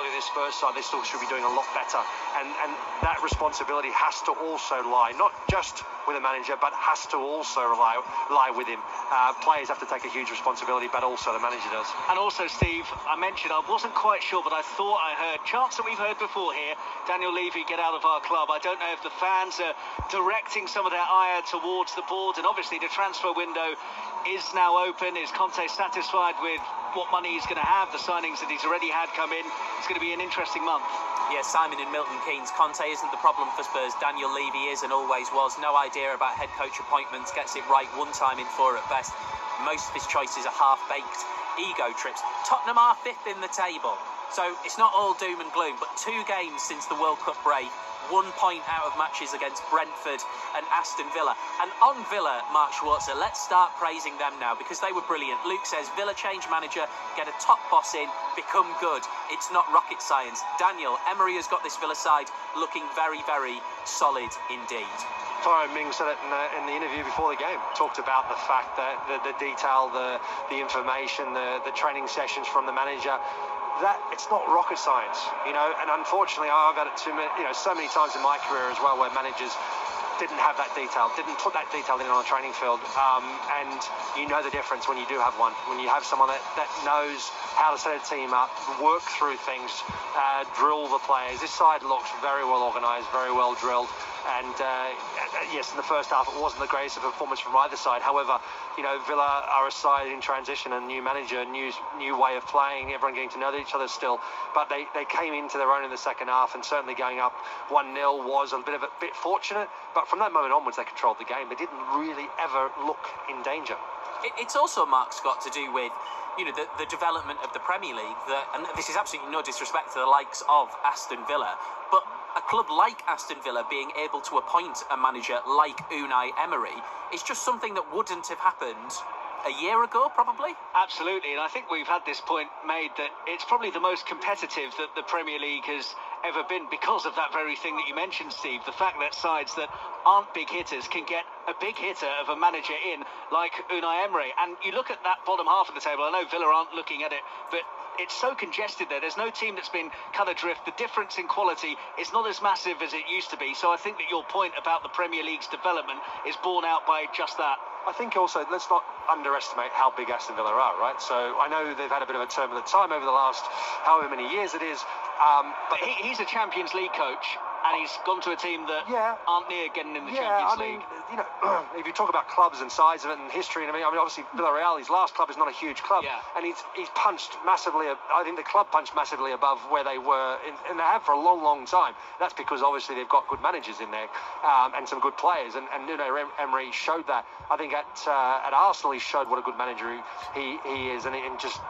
quality of this Spurs side, they still should be doing a lot better. And that responsibility has to also lie, not just with a manager, but has to also lie with him. Players have to take a huge responsibility, but also the manager does. And also, Steve, I mentioned I wasn't quite sure, but I thought I heard chants that we've heard before here. Daniel Levy, get out of our club. I don't know if the fans are directing some of their ire towards the board, and obviously the transfer window is now open. Is Conte satisfied with what money he's going to have, the signings that he's already had come in? It's going to be an interesting month. Yeah, Simon in Milton Keynes. Conte isn't the problem for Spurs. Daniel Levy is and always was. No idea about head coach appointments. Gets it right one time in four at best. Most of his choices are half-baked ego trips. Tottenham are fifth in the table, so it's not all doom and gloom. But 2 games since the World Cup break, 1 point out of matches against Brentford and Aston Villa. And on Villa, Mark Schwarzer, let's start praising them now because they were brilliant. Luke says, Villa change manager, get a top boss in, become good. It's not rocket science. Daniel, Emery has got this Villa side looking very, very solid indeed. Tyrone Mings said it in the interview before the game. Talked about the fact that the detail, the information, the training sessions from the manager, that it's not rocket science, you know. And unfortunately, I've had it so many times in my career as well, where managers didn't have that detail, didn't put that detail in on a training field, and you know the difference when you do have one, when you have someone that knows how to set a team up, work through things, drill the players. This side looks very well organised, very well drilled. And yes, in the first half it wasn't the greatest of performance from either side. However, you know, Villa are a side in transition, a new manager, new way of playing, everyone getting to know each other still. But they came into their own in the second half, and certainly going up 1-0 was a bit fortunate. But from that moment onwards, they controlled the game. They didn't really ever look in danger. It's also, Mark, Scott, to do with, you know, the development of the Premier League. And this is absolutely no disrespect to the likes of Aston Villa, but a club like Aston Villa being able to appoint a manager like Unai Emery is just something that wouldn't have happened a year ago, probably. Absolutely, and I think we've had this point made that it's probably the most competitive that the Premier League has ever been because of that very thing that you mentioned, Steve. The fact that sides that aren't big hitters can get a big hitter of a manager in, like Unai Emery. And you look at that bottom half of the table, I know Villa aren't looking at it, but it's so congested there. There's no team that's been cut adrift. The difference in quality is not as massive as it used to be. So I think that your point about the Premier League's development is borne out by just that. I think also, let's not underestimate how big Aston Villa are, right? So I know they've had a bit of a turbulent time over the last however many years it is. But he's a Champions League coach, and he's gone to a team that aren't near getting in the Champions League. You know, if you talk about clubs and size of it and history, and I mean, obviously Villarreal, his last club is not a huge club, and he's punched massively. I think the club punched massively above where they were, and they have for a long, long time. That's because obviously they've got good managers in there and some good players, and Unai Emery showed that. I think at Arsenal he showed what a good manager he is, and just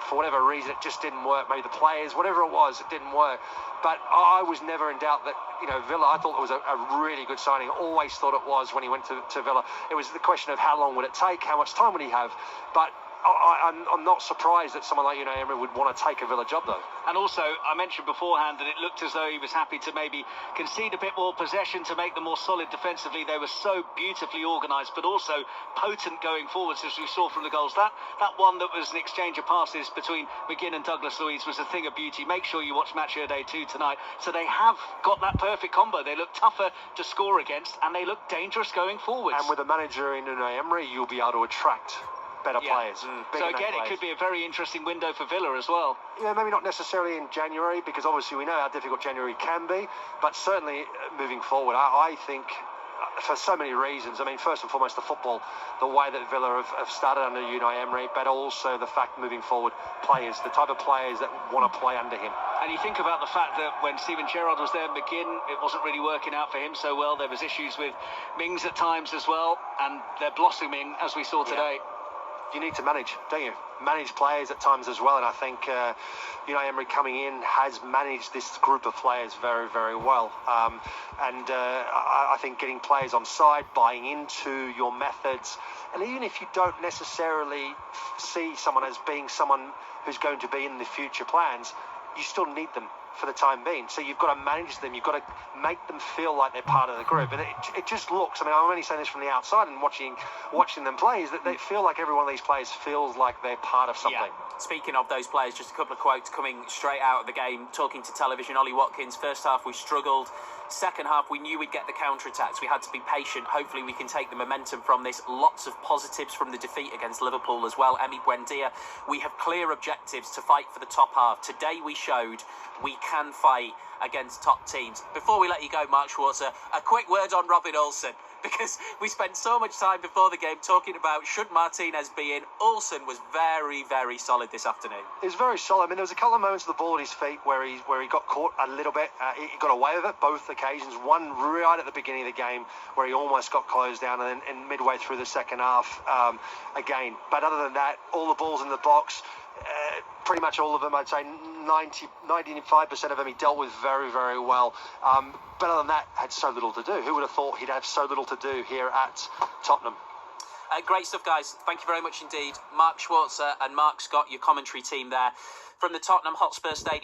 for whatever reason it just didn't work. Maybe the players, whatever it was, it didn't work. But I was never in doubt that, you know, Villa, I thought it was a really good signing. Always thought it was when he went to Villa. It was the question of how long would it take, how much time would he have. But I'm not surprised that someone like Unai Emery would want to take a Villa job, though. And also, I mentioned beforehand that it looked as though he was happy to maybe concede a bit more possession to make them more solid defensively. They were so beautifully organised, but also potent going forwards, as we saw from the goals. That one that was an exchange of passes between McGinn and Douglas Luiz was a thing of beauty. Make sure you watch Match of the Day 2 tonight. So they have got that perfect combo. They look tougher to score against, and they look dangerous going forwards. And with a manager in Unai Emery, you'll be able to attract better players. So again, it could be a very interesting window for Villa as well. Yeah, maybe not necessarily in January, because obviously we know how difficult January can be, but certainly moving forward, I think for so many reasons. I mean, first and foremost, the football, the way that Villa have started under Unai Emery, but also the fact moving forward, players, the type of players that want to play under him. And you think about the fact that when Steven Gerrard was there, McGinn, it wasn't really working out for him so well. There was issues with Mings at times as well, and they're blossoming as we saw today. You need to manage, don't you? Manage players at times as well, and I think Unai Emery coming in has managed this group of players very, very well. I think getting players on side, buying into your methods, and even if you don't necessarily see someone as being someone who's going to be in the future plans, you still need them. for the time being. So you've got to manage them. You've got to make them feel like they're part of the group. And it just looks, I mean, I'm only saying this from the outside and watching them play, is that they feel like every one of these players feels like they're part of something. Yeah. Speaking of those players, just a couple of quotes coming straight out of the game, talking to television. Ollie Watkins, first half we struggled. Second half, we knew we'd get the counter-attacks. We had to be patient. Hopefully we can take the momentum from this. Lots of positives from the defeat against Liverpool as well. Emi Buendia, we have clear objectives to fight for the top half. Today we showed we can fight against top teams. Before we let you go, Mark Schwarzer, a quick word on Robin Olsen, because we spent so much time before the game talking about should Martinez be in. Olsen was very, very solid this afternoon. He was very solid. I mean, there was a couple of moments of the ball at his feet where he got caught a little bit. He got away with it both occasions. One right at the beginning of the game where he almost got closed down, and then midway through the second half again. But other than that, all the balls in the box, pretty much all of them, I'd say 95% of them he dealt with very, very well. But other than that, had so little to do. Who would have thought he'd have so little to do here at Tottenham? Great stuff, guys. Thank you very much indeed. Mark Schwarzer and Mark Scott, your commentary team there from the Tottenham Hotspur Stadium.